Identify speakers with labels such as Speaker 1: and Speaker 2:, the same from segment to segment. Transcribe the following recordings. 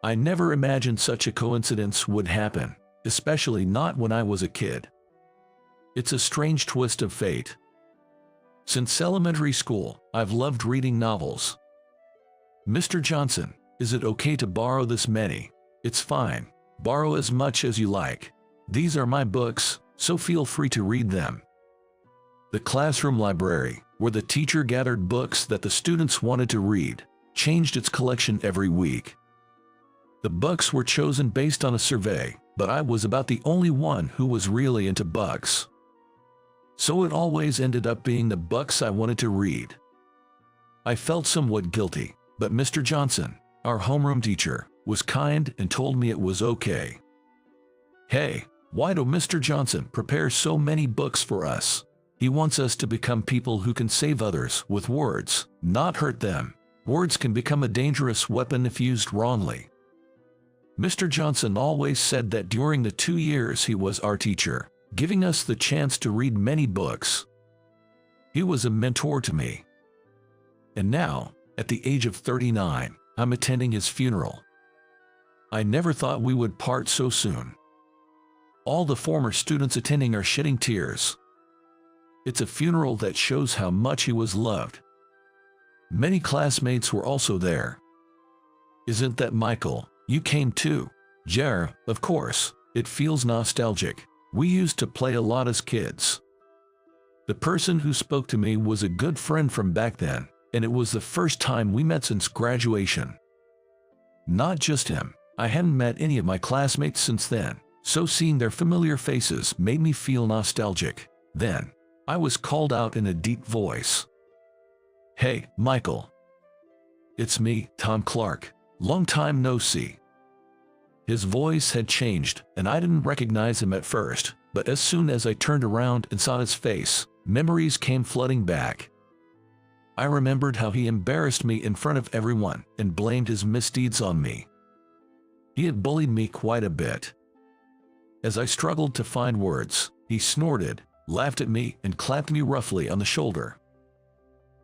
Speaker 1: I never imagined such a coincidence would happen, especially not when I was a kid. It's a strange twist of fate. Since elementary school, I've loved reading novels. Mr. Johnson, is it okay to borrow this many? It's fine. Borrow as much as you like. These are my books, so feel free to read them. The classroom library, where the teacher gathered books that the students wanted to read, changed its collection every week. The books were chosen based on a survey, but I was about the only one who was really into books. So it always ended up being the books I wanted to read. I felt somewhat guilty, but Mr. Johnson, our homeroom teacher, was kind and told me it was okay. Hey, why do Mr. Johnson prepare so many books for us? He wants us to become people who can save others with words, not hurt them. Words can become a dangerous weapon if used wrongly. Mr. Johnson always said that during the 2 years he was our teacher, giving us the chance to read many books. He was a mentor to me. And now, at the age of 39, I'm attending his funeral. I never thought we would part so soon. All the former students attending are shedding tears. It's a funeral that shows how much he was loved. Many classmates were also there. Isn't that Michael? You came too. Jer, of course. It feels nostalgic. We used to play a lot as kids. The person who spoke to me was a good friend from back then, and it was the first time we met since graduation. Not just him. I hadn't met any of my classmates since then, so seeing their familiar faces made me feel nostalgic. Then, I was called out in a deep voice. Hey, Michael. It's me, Tom Clark. Long time no see. His voice had changed, and I didn't recognize him at first, but as soon as I turned around and saw his face, memories came flooding back. I remembered how he embarrassed me in front of everyone and blamed his misdeeds on me. He had bullied me quite a bit. As I struggled to find words, he snorted, laughed at me, and clapped me roughly on the shoulder.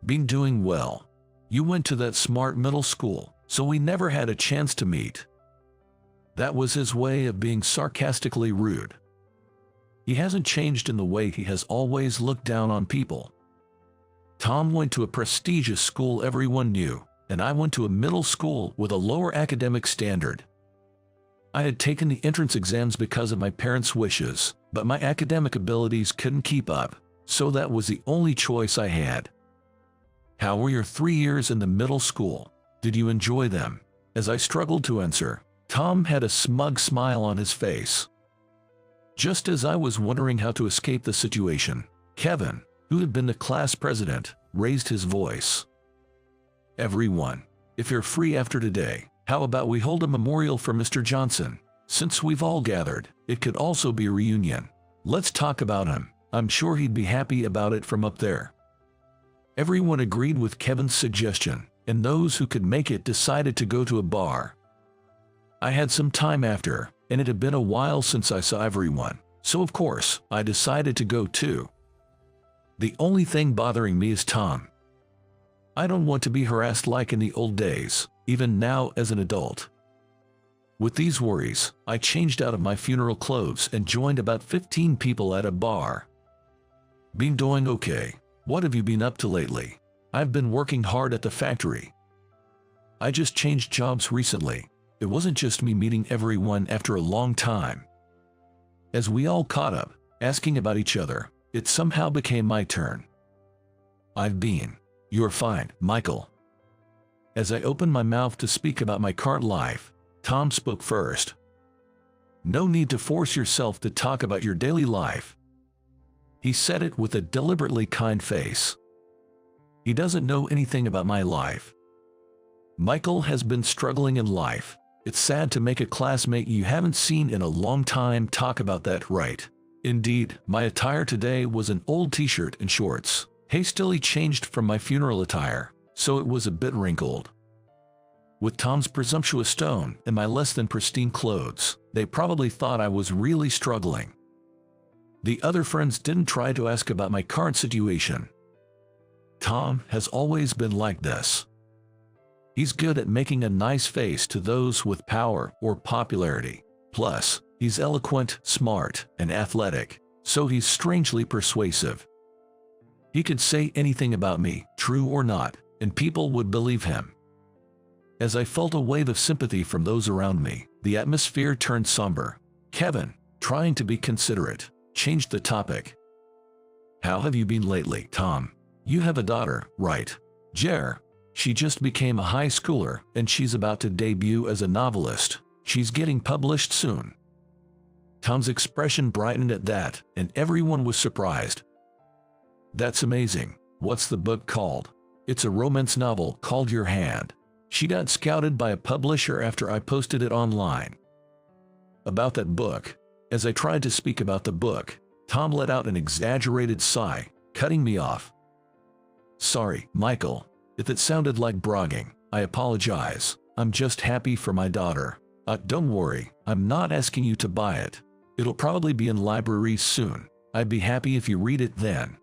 Speaker 1: Been doing well. You went to that smart middle school, so we never had a chance to meet. That was his way of being sarcastically rude. He hasn't changed in the way he has always looked down on people. Tom went to a prestigious school everyone knew, and I went to a middle school with a lower academic standard. I had taken the entrance exams because of my parents' wishes, but my academic abilities couldn't keep up, so that was the only choice I had. How were your 3 years in the middle school? Did you enjoy them? As I struggled to answer, Tom had a smug smile on his face. Just as I was wondering how to escape the situation, Kevin, who had been the class president, raised his voice. Everyone, if you're free after today, how about we hold a memorial for Mr. Johnson? Since we've all gathered, it could also be a reunion. Let's talk about him. I'm sure he'd be happy about it from up there. Everyone agreed with Kevin's suggestion, and those who could make it decided to go to a bar. I had some time after, and it had been a while since I saw everyone, so of course, I decided to go too. The only thing bothering me is Tom. I don't want to be harassed like in the old days, even now as an adult. With these worries, I changed out of my funeral clothes and joined about 15 people at a bar. Been doing okay. What have you been up to lately? I've been working hard at the factory. I just changed jobs recently. It wasn't just me meeting everyone after a long time. As we all caught up, asking about each other, it somehow became my turn. You're fine, Michael. As I opened my mouth to speak about my current life, Tom spoke first. No need to force yourself to talk about your daily life. He said it with a deliberately kind face. He doesn't know anything about my life. Michael has been struggling in life. It's sad to make a classmate you haven't seen in a long time talk about that, right? Indeed, my attire today was an old t-shirt and shorts, hastily changed from my funeral attire, so it was a bit wrinkled. With Tom's presumptuous tone and my less than pristine clothes, they probably thought I was really struggling. The other friends didn't try to ask about my current situation. Tom has always been like this. He's good at making a nice face to those with power or popularity. Plus, he's eloquent, smart, and athletic, so he's strangely persuasive. He could say anything about me, true or not, and people would believe him. As I felt a wave of sympathy from those around me, the atmosphere turned somber. Kevin, trying to be considerate, changed the topic. "How have you been lately, Tom? You have a daughter, right? Jer. She just became a high schooler and she's about to debut as a novelist. She's getting published soon." Tom's expression brightened at that, and everyone was surprised. "That's amazing. What's the book called?" "It's a romance novel called Your Hand. She got scouted by a publisher after I posted it online." About that book. As I tried to speak about the book, Tom let out an exaggerated sigh, cutting me off. "Sorry, Michael. If it sounded like bragging, I apologize. I'm just happy for my daughter. Don't worry, I'm not asking you to buy it. It'll probably be in libraries soon. I'd be happy if you read it then."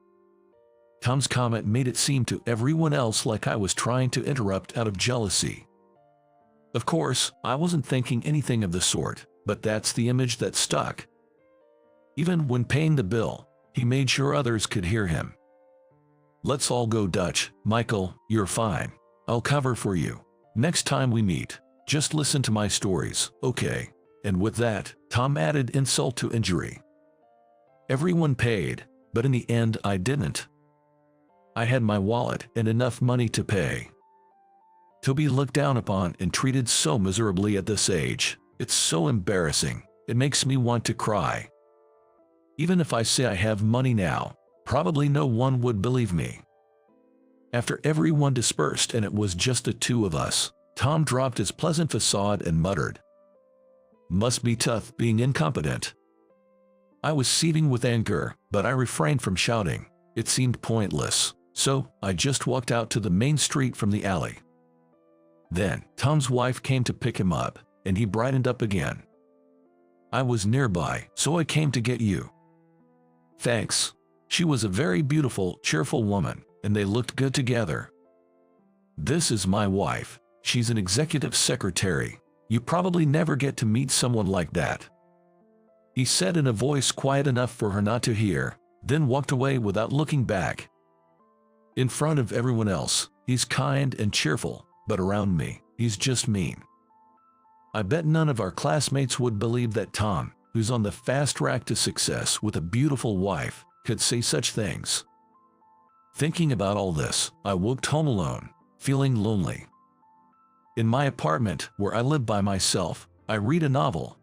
Speaker 1: Tom's comment made it seem to everyone else like I was trying to interrupt out of jealousy. Of course, I wasn't thinking anything of the sort, but that's the image that stuck. Even when paying the bill, he made sure others could hear him. "Let's all go Dutch, Michael, you're fine. I'll cover for you. Next time we meet, just listen to my stories, okay?" And with that, Tom added insult to injury. Everyone paid, but in the end I didn't. I had my wallet and enough money to pay. To be looked down upon and treated so miserably at this age, it's so embarrassing, it makes me want to cry. Even if I say I have money now, probably no one would believe me. After everyone dispersed and it was just the two of us, Tom dropped his pleasant facade and muttered, "Must be tough being incompetent." I was seething with anger, but I refrained from shouting. It seemed pointless, so I just walked out to the main street from the alley. Then, Tom's wife came to pick him up, and he brightened up again. "I was nearby, so I came to get you." "Thanks." She was a very beautiful, cheerful woman, and they looked good together. "This is my wife. She's an executive secretary. You probably never get to meet someone like that," he said in a voice quiet enough for her not to hear, then walked away without looking back. In front of everyone else, he's kind and cheerful, but around me, he's just mean. I bet none of our classmates would believe that Tom, who's on the fast track to success with a beautiful wife, could say such things. Thinking about all this, I walked home alone, feeling lonely. In my apartment, where I live by myself, I read a novel.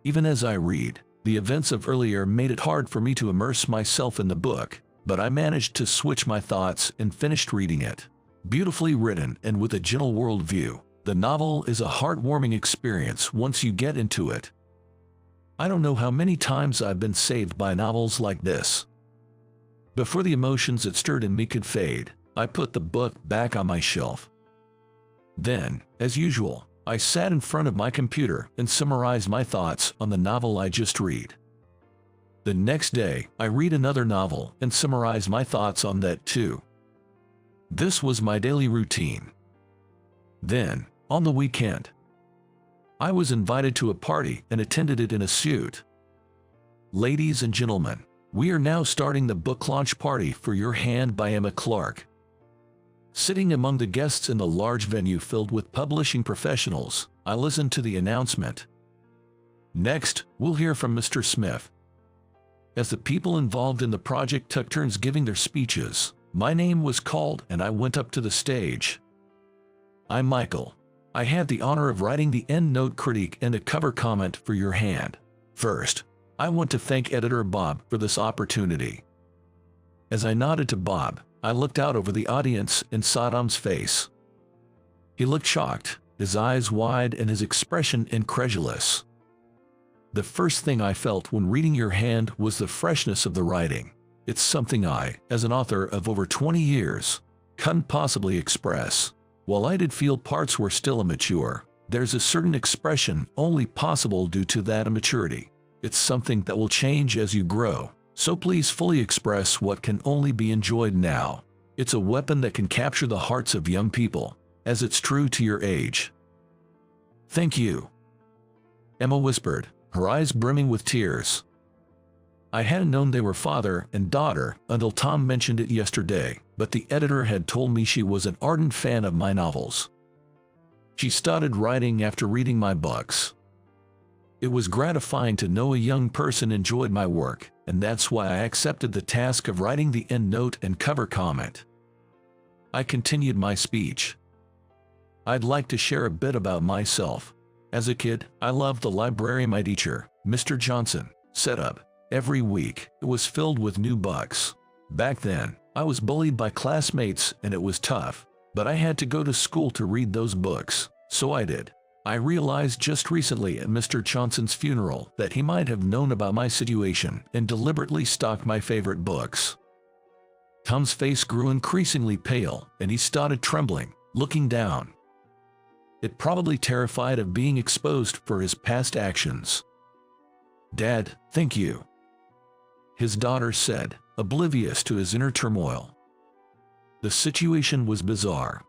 Speaker 1: Even as I read, the events of earlier made it hard for me to immerse myself in the book, but I managed to switch my thoughts and finished reading it. Beautifully written and with a gentle worldview, the novel is a heartwarming experience once you get into it. I don't know how many times I've been saved by novels like this. Before the emotions it stirred in me could fade, I put the book back on my shelf. Then, as usual, I sat in front of my computer and summarized my thoughts on the novel I just read. The next day, I read another novel and summarize my thoughts on that too. This was my daily routine. Then, on the weekend, I was invited to a party and attended it in a suit. Ladies and gentlemen, we are now starting the book launch party for Your Hand by Emma Clark. Sitting among the guests in the large venue filled with publishing professionals, I listened to the announcement. Next, we'll hear from Mr. Smith. As the people involved in the project took turns giving their speeches, my name was called and I went up to the stage. "I'm Michael. I had the honor of writing the endnote critique and a cover comment for Your Hand. First, I want to thank editor Bob for this opportunity." As I nodded to Bob, I looked out over the audience and saw Tom's face. He looked shocked, his eyes wide and his expression incredulous. The first thing I felt when reading Your Hand was the freshness of the writing. It's something I, as an author of over 20 years, couldn't possibly express. While I did feel parts were still immature, there's a certain expression only possible due to that immaturity. It's something that will change as you grow, so please fully express what can only be enjoyed now. It's a weapon that can capture the hearts of young people. as it's true to your age." "Thank you," Emma whispered, her eyes brimming with tears. I hadn't known they were father and daughter until Tom mentioned it yesterday, but the editor had told me she was an ardent fan of my novels. She started writing after reading my books. It was gratifying to know a young person enjoyed my work, and that's why I accepted the task of writing the endnote and cover comment. I continued my speech. "I'd like to share a bit about myself. As a kid, I loved the library my teacher, Mr. Johnson, set up. Every week, it was filled with new books. Back then, I was bullied by classmates and it was tough, but I had to go to school to read those books, so I did. I realized just recently at Mr. Johnson's funeral that he might have known about my situation and deliberately stocked my favorite books." Tom's face grew increasingly pale and he started trembling, looking down. It probably terrified of being exposed for his past actions. "Dad, thank you," his daughter said, oblivious to his inner turmoil. The situation was bizarre.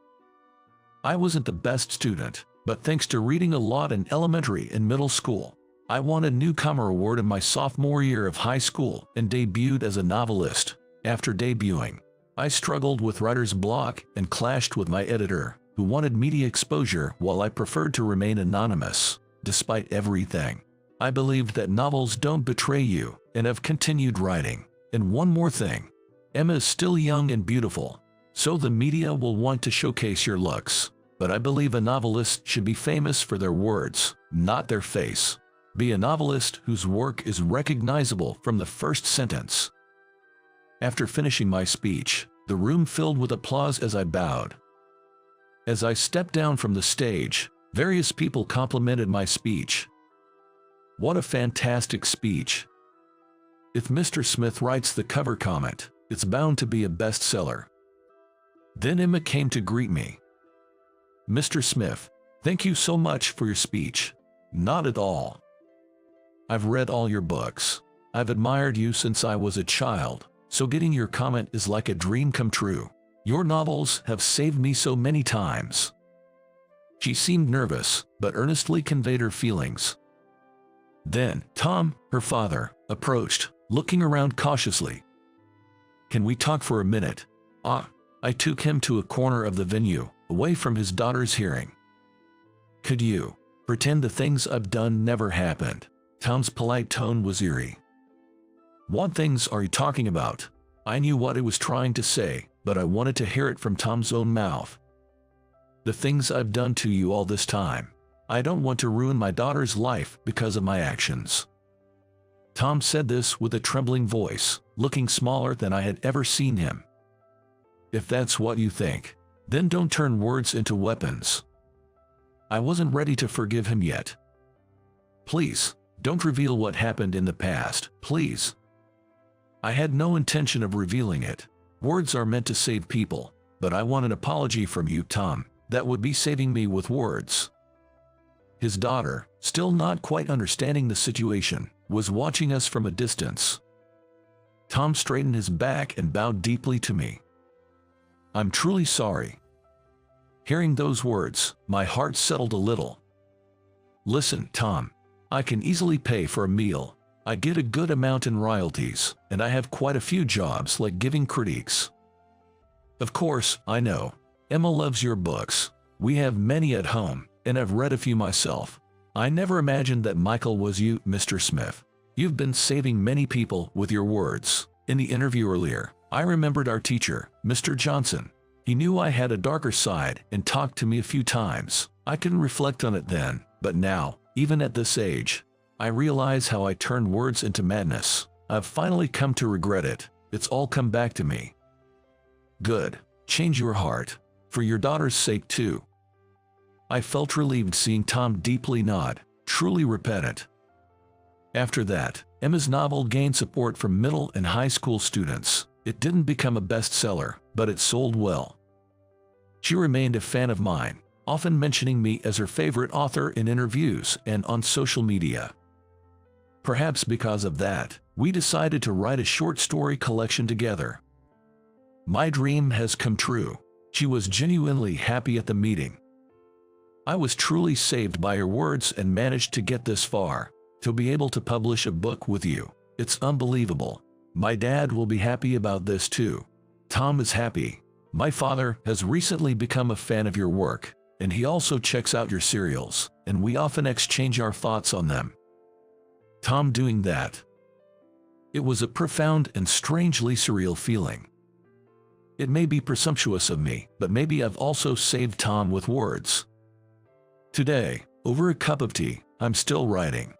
Speaker 1: I wasn't the best student, but thanks to reading a lot in elementary and middle school, I won a newcomer award in my sophomore year of high school and debuted as a novelist. After debuting, I struggled with writer's block and clashed with my editor, who wanted media exposure while I preferred to remain anonymous. Despite everything, I believed that novels don't betray you and have continued writing. And one more thing, Emma is still young and beautiful, so the media will want to showcase your looks. But I believe a novelist should be famous for their words, not their face. Be a novelist whose work is recognizable from the first sentence. After finishing my speech, the room filled with applause as I bowed. As I stepped down from the stage, various people complimented my speech. "What a fantastic speech. If Mr. Smith writes the cover comment, it's bound to be a bestseller." Then Emma came to greet me. "Mr. Smith, thank you so much for your speech." "Not at all. I've read all your books. I've admired you since I was a child, so getting your comment is like a dream come true. Your novels have saved me so many times." She seemed nervous, but earnestly conveyed her feelings. Then, Tom, her father, approached, looking around cautiously. "Can we talk for a minute?" I took him to a corner of the venue, away from his daughter's hearing. "Could you pretend the things I've done never happened?" Tom's polite tone was eerie. "What things are you talking about?" I knew what he was trying to say, but I wanted to hear it from Tom's own mouth. "The things I've done to you all this time. I don't want to ruin my daughter's life because of my actions." Tom said this with a trembling voice, looking smaller than I had ever seen him. "If that's what you think, then don't turn words into weapons." I wasn't ready to forgive him yet. "Please, don't reveal what happened in the past, please." I had no intention of revealing it. Words are meant to save people, but I want an apology from you, Tom. That would be saving me with words. His daughter, still not quite understanding the situation, was watching us from a distance. Tom straightened his back and bowed deeply to me. "I'm truly sorry." Hearing those words, my heart settled a little. "Listen, Tom, I can easily pay for a meal. I get a good amount in royalties, and I have quite a few jobs like giving critiques. Of course, I know. Emma loves your books. We have many at home, and I've read a few myself. I never imagined that Michael was you, Mr. Smith. You've been saving many people with your words." In the interview earlier, I remembered our teacher, Mr. Johnson. He knew I had a darker side and talked to me a few times. I couldn't reflect on it then, but now, even at this age, I realize how I turned words into madness. I've finally come to regret it. It's all come back to me. Good. Change your heart. For your daughter's sake too. I felt relieved seeing Tom deeply nod, truly repentant. After that, Emma's novel gained support from middle and high school students. It didn't become a bestseller, but it sold well. She remained a fan of mine, often mentioning me as her favorite author in interviews and on social media. Perhaps because of that, we decided to write a short story collection together. My dream has come true. She was genuinely happy at the meeting. I was truly saved by your words and managed to get this far, to be able to publish a book with you. It's unbelievable. My dad will be happy about this too. Tom is happy. My father has recently become a fan of your work, and he also checks out your serials, and we often exchange our thoughts on them. Tom doing that. It was a profound and strangely surreal feeling. It may be presumptuous of me, but maybe I've also saved Tom with words. Today, over a cup of tea, I'm still writing.